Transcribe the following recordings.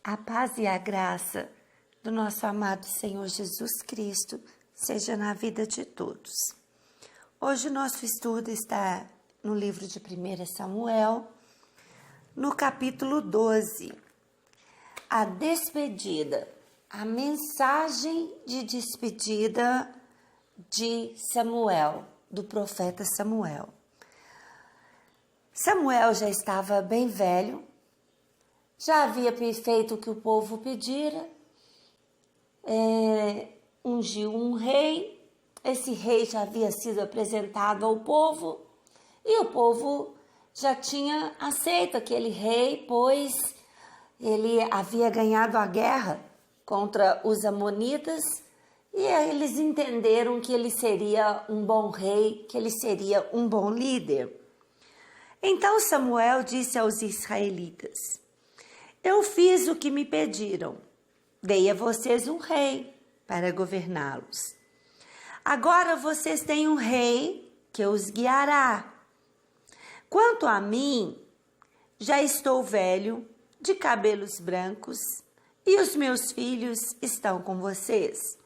A paz e a graça do nosso amado Senhor Jesus Cristo seja na vida de todos. Hoje o nosso estudo está no livro de 1 Samuel, no capítulo 12. A despedida, a mensagem de despedida de Samuel, do profeta Samuel. Samuel já estava bem velho, já havia feito o que o povo pedira, ungiu um rei. Esse rei já havia sido apresentado ao povo e o povo já tinha aceito aquele rei, pois ele havia ganhado a guerra contra os amonitas e eles entenderam que ele seria um bom rei, que ele seria um bom líder. Então Samuel disse aos israelitas: eu fiz o que me pediram, dei a vocês um rei para governá-los. Agora vocês têm um rei que os guiará. Quanto a mim, já estou velho, de cabelos brancos, e os meus filhos estão com vocês.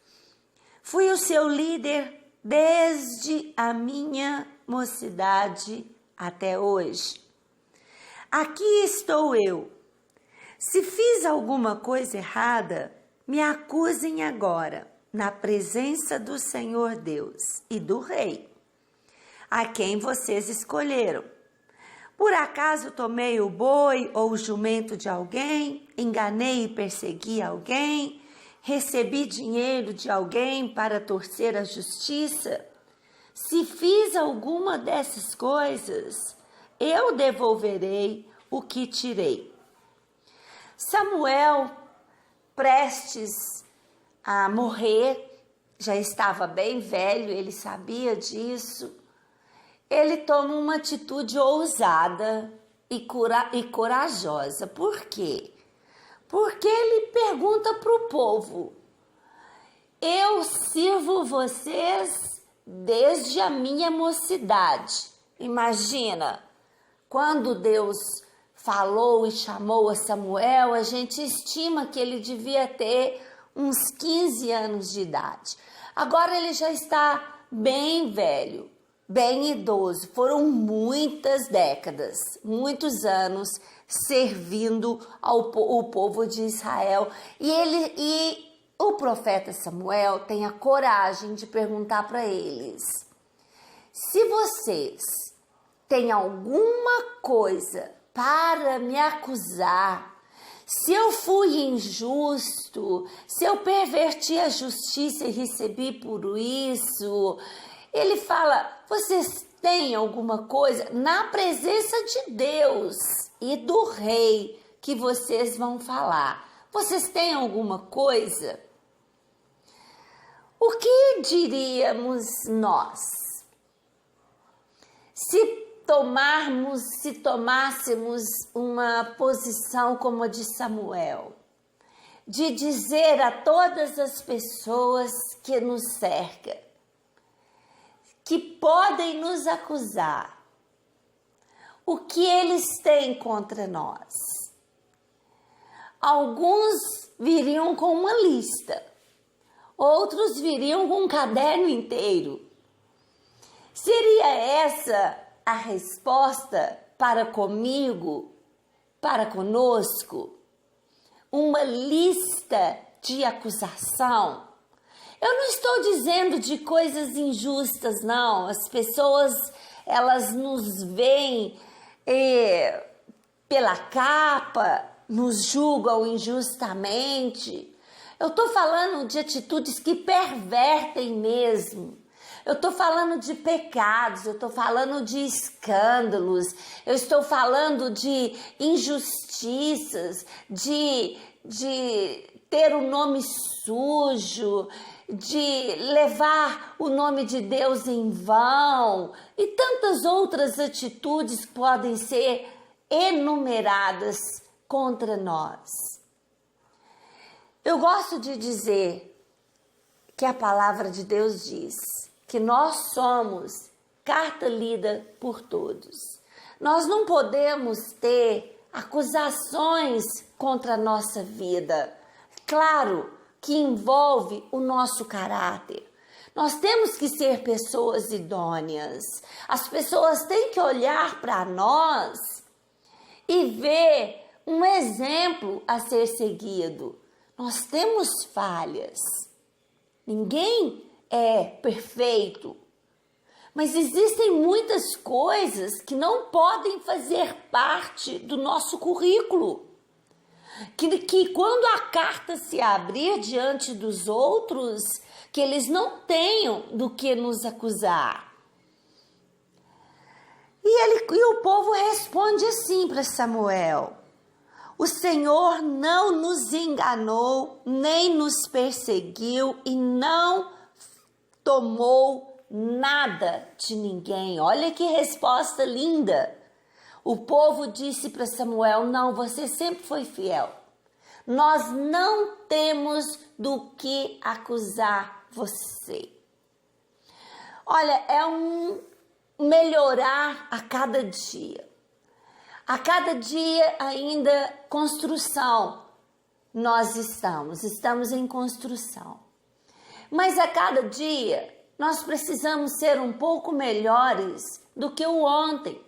Fui o seu líder desde a minha mocidade até hoje. Aqui estou eu. Se fiz alguma coisa errada, me acusem agora, na presença do Senhor Deus e do Rei, a quem vocês escolheram. Por acaso tomei o boi ou o jumento de alguém, enganei e persegui alguém, recebi dinheiro de alguém para torcer a justiça? Se fiz alguma dessas coisas, eu devolverei o que tirei. Samuel, prestes a morrer, já estava bem velho, ele sabia disso. Ele toma uma atitude ousada e corajosa. Por quê? Porque ele pergunta para o povo: eu sirvo vocês desde a minha mocidade. Imagina, quando Deus falou e chamou a Samuel, a gente estima que ele devia ter uns 15 anos de idade. Agora ele já está bem velho, bem idoso. Foram muitas décadas, muitos anos servindo o povo de Israel. E o profeta Samuel tem a coragem de perguntar para eles: se vocês têm alguma coisa para me acusar, se eu fui injusto, se eu perverti a justiça e recebi por isso, ele fala: vocês têm alguma coisa na presença de Deus e do rei que vocês vão falar? Vocês têm alguma coisa? O que diríamos nós se tomássemos uma posição como a de Samuel, de dizer a todas as pessoas que nos cercam, que podem nos acusar, o que eles têm contra nós? Alguns viriam com uma lista, outros viriam com um caderno inteiro. Seria essa a resposta para comigo, para conosco? Uma lista de acusação? Eu não estou dizendo de coisas injustas, não. As pessoas, elas nos veem pela capa, nos julgam injustamente. Eu estou falando de atitudes que pervertem mesmo. Eu estou falando de pecados, eu estou falando de escândalos, eu estou falando de injustiças, de ter o nome sujo, de levar o nome de Deus em vão e tantas outras atitudes que podem ser enumeradas contra nós. Eu gosto de dizer que a palavra de Deus diz que nós somos carta lida por todos. Nós não podemos ter acusações contra a nossa vida. Claro que envolve o nosso caráter. Nós temos que ser pessoas idôneas. As pessoas têm que olhar para nós e ver um exemplo a ser seguido. Nós temos falhas. Ninguém é perfeito. Mas existem muitas coisas que não podem fazer parte do nosso currículo. Que quando a carta se abrir diante dos outros, que eles não tenham do que nos acusar. E o povo responde assim para Samuel: o Senhor não nos enganou, nem nos perseguiu e não tomou nada de ninguém. Olha que resposta linda. O povo disse para Samuel: não, você sempre foi fiel. Nós não temos do que acusar você. Olha, é um melhorar a cada dia. A cada dia ainda construção. Nós estamos em construção. Mas a cada dia nós precisamos ser um pouco melhores do que o ontem.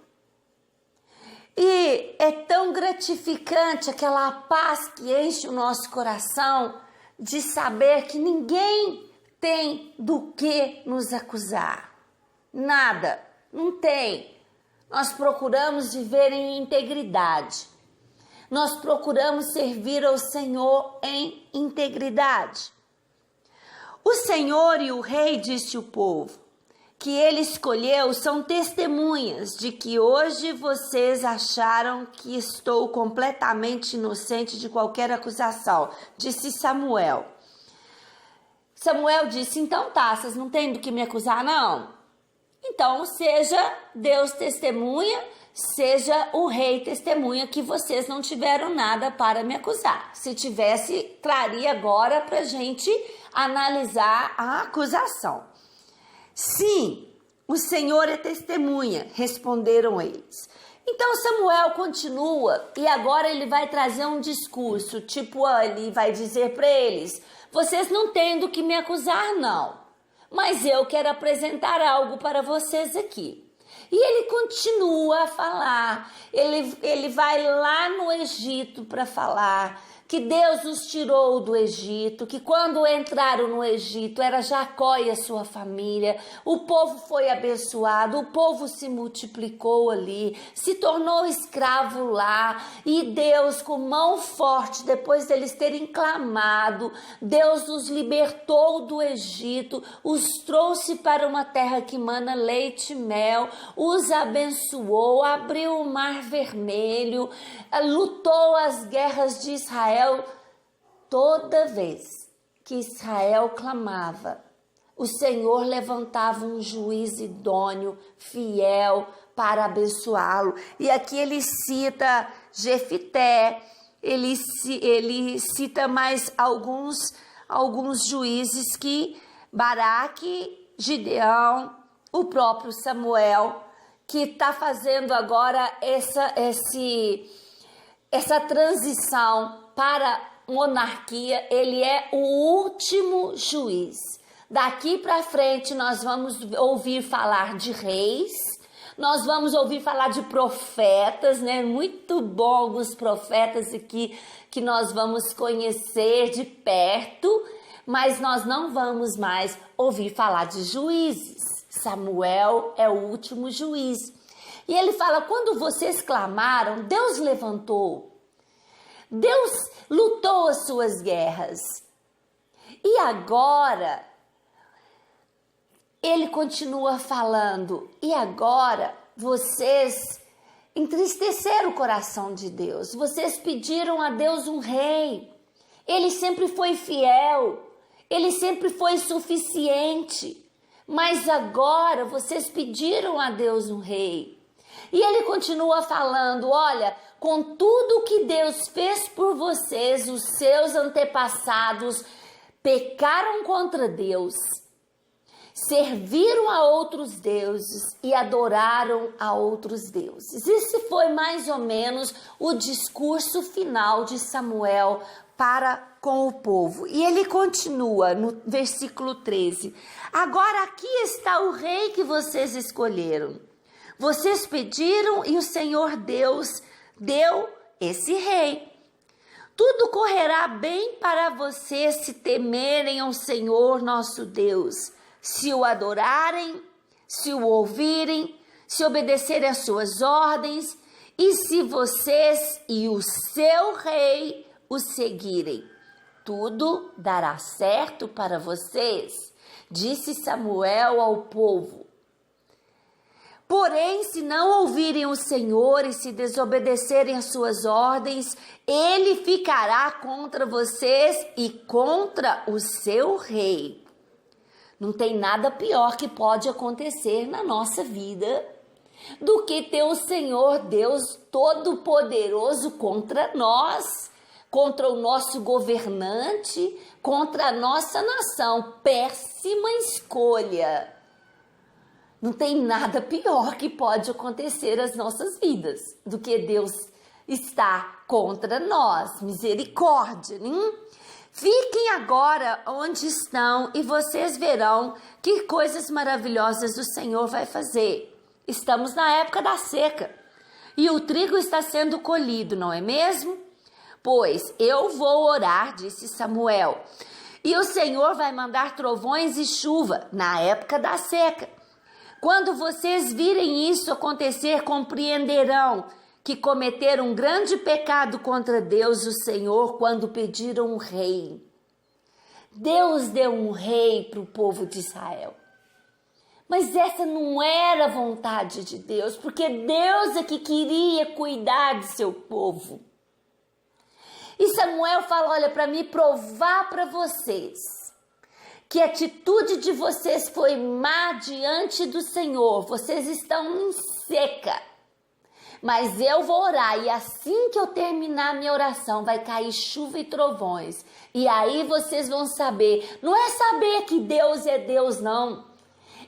E é tão gratificante aquela paz que enche o nosso coração de saber que ninguém tem do que nos acusar. Nada, não tem. Nós procuramos viver em integridade. Nós procuramos servir ao Senhor em integridade. O Senhor e o rei, disse o povo, que ele escolheu são testemunhas de que hoje vocês acharam que estou completamente inocente de qualquer acusação, disse Samuel. Samuel disse: então tá, vocês não têm do que me acusar, não? Então seja Deus testemunha, seja o rei testemunha que vocês não tiveram nada para me acusar. Se tivesse, traria agora para a gente analisar a acusação. Sim, o Senhor é testemunha, responderam eles. Então Samuel continua e agora ele vai trazer um discurso, tipo, ele vai dizer para eles: vocês não têm do que me acusar, não, mas eu quero apresentar algo para vocês aqui. E ele continua a falar, ele vai lá no Egito para falar que Deus os tirou do Egito, que quando entraram no Egito era Jacó e a sua família, o povo foi abençoado, o povo se multiplicou ali, se tornou escravo lá, e Deus com mão forte, depois deles terem clamado, Deus os libertou do Egito, os trouxe para uma terra que mana leite e mel, os abençoou, abriu o mar vermelho, lutou as guerras de Israel. Toda vez que Israel clamava, o Senhor levantava um juiz idôneo, fiel, para abençoá-lo. E aqui ele cita Jefité, ele cita mais alguns juízes que Baraque, Gideão, o próprio Samuel, que está fazendo agora essa transição para monarquia. Ele é o último juiz. Daqui para frente nós vamos ouvir falar de reis, nós vamos ouvir falar de profetas, né? Muito bom alguns profetas aqui que nós vamos conhecer de perto, mas nós não vamos mais ouvir falar de juízes. Samuel é o último juiz. E ele fala: quando vocês clamaram, Deus levantou. Deus lutou as suas guerras. E agora, ele continua falando, e agora vocês entristeceram o coração de Deus. Vocês pediram a Deus um rei. Ele sempre foi fiel. Ele sempre foi suficiente. Mas agora vocês pediram a Deus um rei. E ele continua falando: olha, com tudo que Deus fez por vocês, os seus antepassados pecaram contra Deus. serviram a outros deuses e adoraram a outros deuses. Esse foi mais ou menos o discurso final de Samuel para com o povo. E ele continua no versículo 13. Agora aqui está o rei que vocês escolheram. Vocês pediram e o Senhor Deus deu esse rei. Tudo correrá bem para vocês se temerem ao Senhor nosso Deus, se o adorarem, se o ouvirem, se obedecerem às suas ordens e se vocês e o seu rei o seguirem. Tudo dará certo para vocês, disse Samuel ao povo. Porém, se não ouvirem o Senhor e se desobedecerem às suas ordens, ele ficará contra vocês e contra o seu rei. Não tem nada pior que pode acontecer na nossa vida do que ter o Senhor Deus Todo-Poderoso contra nós, contra o nosso governante, contra a nossa nação. Péssima escolha. Não tem nada pior que pode acontecer nas nossas vidas do que Deus estar contra nós. Misericórdia, hein? Fiquem agora onde estão e vocês verão que coisas maravilhosas o Senhor vai fazer. Estamos na época da seca e o trigo está sendo colhido, não é mesmo? Pois eu vou orar, disse Samuel, e o Senhor vai mandar trovões e chuva na época da seca. Quando vocês virem isso acontecer, compreenderão que cometeram um grande pecado contra Deus, o Senhor, quando pediram um rei. Deus deu um rei para o povo de Israel. Mas essa não era a vontade de Deus, porque Deus é que queria cuidar de seu povo. E Samuel fala, olha, para me provar para vocês que a atitude de vocês foi má diante do Senhor. Vocês estão em seca. Mas eu vou orar e assim que eu terminar minha oração vai cair chuva e trovões. E aí vocês vão saber. Não é saber que Deus é Deus, não.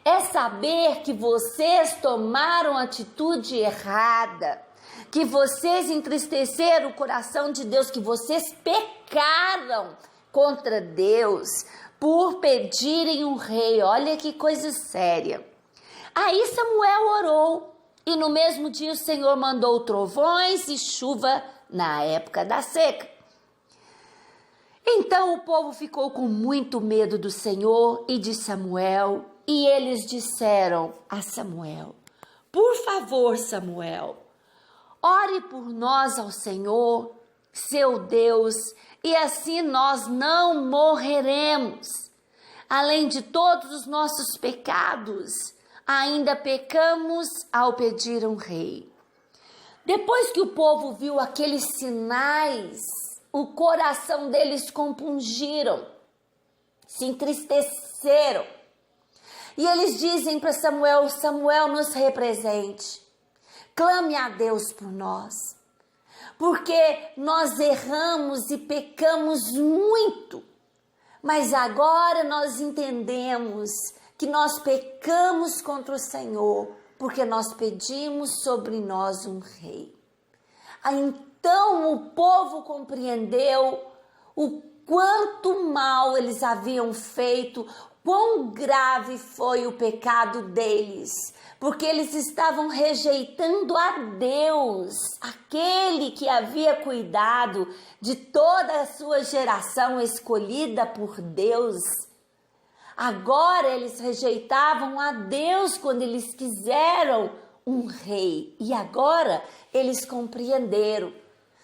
É saber que vocês tomaram atitude errada. Que vocês entristeceram o coração de Deus. Que vocês pecaram contra Deus por pedirem um rei. Olha que coisa séria. Aí Samuel orou e no mesmo dia o Senhor mandou trovões e chuva na época da seca. Então o povo ficou com muito medo do Senhor e de Samuel, e eles disseram a Samuel, por favor, Samuel, ore por nós ao Senhor, seu Deus, e assim nós não morreremos. Além de todos os nossos pecados, ainda pecamos ao pedir um rei. Depois que o povo viu aqueles sinais, o coração deles compungiram, se entristeceram. E eles dizem para Samuel, Samuel, nos represente, clame a Deus por nós. Porque nós erramos e pecamos muito, mas agora nós entendemos que nós pecamos contra o Senhor, porque nós pedimos sobre nós um rei. Então o povo compreendeu o quanto mal eles haviam feito, quão grave foi o pecado deles, porque eles estavam rejeitando a Deus, aquele que havia cuidado de toda a sua geração escolhida por Deus. Agora eles rejeitavam a Deus quando eles quiseram um rei. E agora eles compreenderam,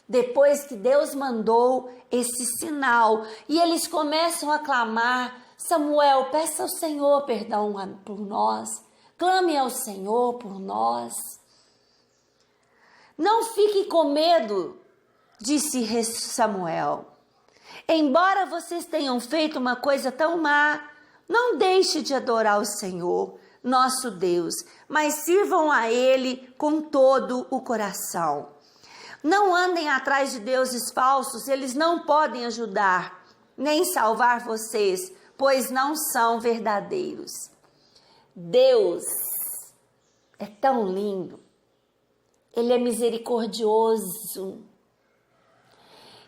depois que Deus mandou esse sinal, e eles começam a clamar, Samuel, peça ao Senhor perdão por nós. Clame ao Senhor por nós. Não fique com medo, disse Samuel. Embora vocês tenham feito uma coisa tão má, não deixe de adorar o Senhor, nosso Deus, mas sirvam a Ele com todo o coração. Não andem atrás de deuses falsos, eles não podem ajudar, nem salvar vocês, pois não são verdadeiros. Deus é tão lindo, Ele é misericordioso.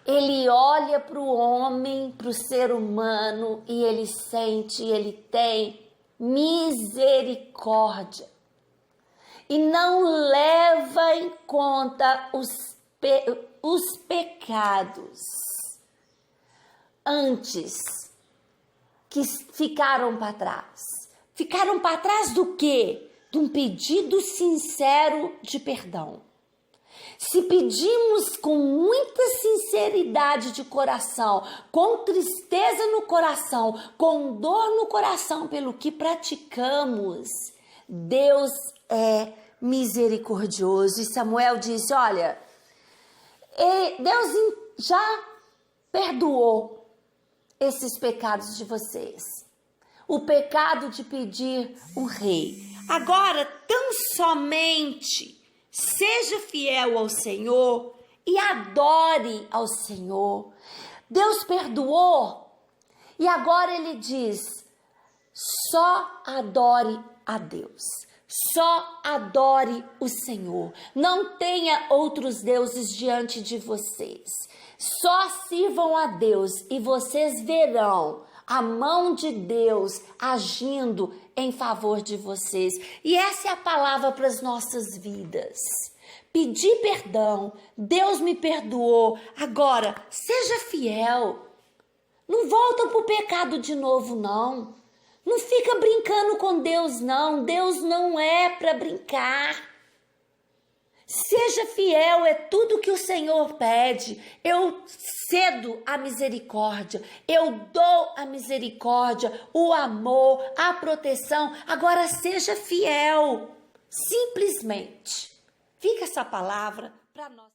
Ele olha para o homem, para o ser humano, e ele sente, ele tem misericórdia. E não leva em conta os pecados antes que ficaram para trás. Ficaram para trás do quê? De um pedido sincero de perdão. Se pedimos com muita sinceridade de coração, com tristeza no coração, com dor no coração pelo que praticamos, Deus é misericordioso. E Samuel disse, olha, Deus já perdoou esses pecados de vocês. O pecado de pedir um rei. Agora, tão somente seja fiel ao Senhor e adore ao Senhor. Deus perdoou e agora ele diz, só adore a Deus. Só adore o Senhor. Não tenha outros deuses diante de vocês. Só sirvam a Deus e vocês verão a mão de Deus agindo em favor de vocês. E essa é a palavra para as nossas vidas. Pedir perdão, Deus me perdoou. Agora, seja fiel. Não volta para o pecado de novo, não. Não fica brincando com Deus, não. Deus não é para brincar. Seja fiel, é tudo que o Senhor pede. Eu cedo a misericórdia, eu dou a misericórdia, o amor, a proteção. Agora seja fiel, simplesmente. Fica essa palavra para nós.